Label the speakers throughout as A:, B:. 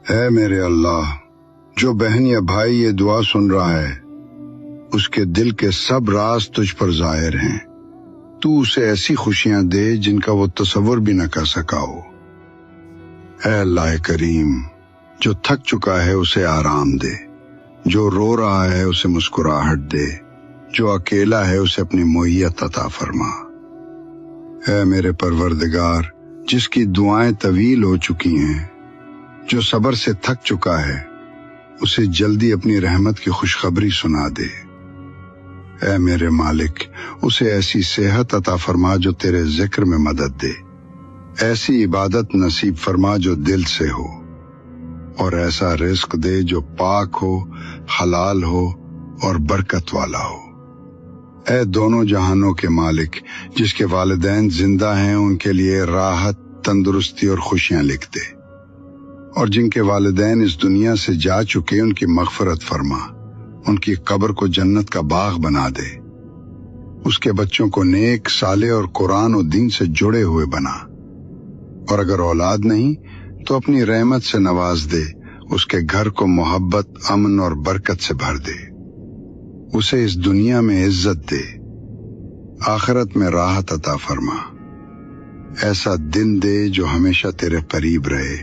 A: اے میرے اللہ، جو بہن یا بھائی یہ دعا سن رہا ہے اس کے دل کے سب راز تجھ پر ظاہر ہیں۔ تو اسے ایسی خوشیاں دے جن کا وہ تصور بھی نہ کر سکا ہو۔ اے اللہ کریم، جو تھک چکا ہے اسے آرام دے، جو رو رہا ہے اسے مسکراہٹ دے، جو اکیلا ہے اسے اپنی معیت عطا فرما۔ اے میرے پروردگار، جس کی دعائیں طویل ہو چکی ہیں، جو صبر سے تھک چکا ہے، اسے جلدی اپنی رحمت کی خوشخبری سنا دے۔ اے میرے مالک، اسے ایسی صحت عطا فرما جو تیرے ذکر میں مدد دے، ایسی عبادت نصیب فرما جو دل سے ہو، اور ایسا رزق دے جو پاک ہو، حلال ہو اور برکت والا ہو۔ اے دونوں جہانوں کے مالک، جس کے والدین زندہ ہیں ان کے لیے راحت، تندرستی اور خوشیاں لکھ دے، اور جن کے والدین اس دنیا سے جا چکے ان کی مغفرت فرما، ان کی قبر کو جنت کا باغ بنا دے، اس کے بچوں کو نیک، صالح اور قرآن و دین سے جڑے ہوئے بنا، اور اگر اولاد نہیں تو اپنی رحمت سے نواز دے، اس کے گھر کو محبت، امن اور برکت سے بھر دے، اسے اس دنیا میں عزت دے، آخرت میں راحت عطا فرما، ایسا دن دے جو ہمیشہ تیرے قریب رہے،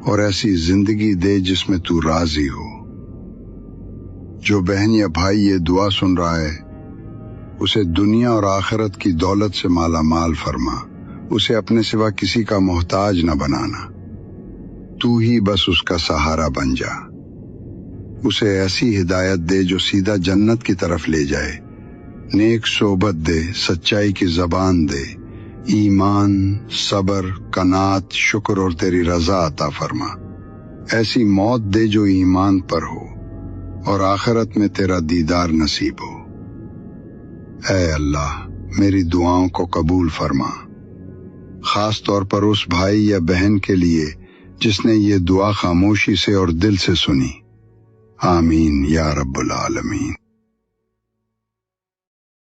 A: اور ایسی زندگی دے جس میں تو راضی ہو۔ جو بہن یا بھائی یہ دعا سن رہا ہے اسے دنیا اور آخرت کی دولت سے مالا مال فرما، اسے اپنے سوا کسی کا محتاج نہ بنانا، تو ہی بس اس کا سہارا بن جا، اسے ایسی ہدایت دے جو سیدھا جنت کی طرف لے جائے، نیک صحبت دے، سچائی کی زبان دے، ایمان، صبر، قناعت، شکر اور تیری رضا عطا فرما، ایسی موت دے جو ایمان پر ہو اور آخرت میں تیرا دیدار نصیب ہو۔ اے اللہ، میری دعاؤں کو قبول فرما، خاص طور پر اس بھائی یا بہن کے لیے جس نے یہ دعا خاموشی سے اور دل سے سنی۔ آمین یا رب العالمین۔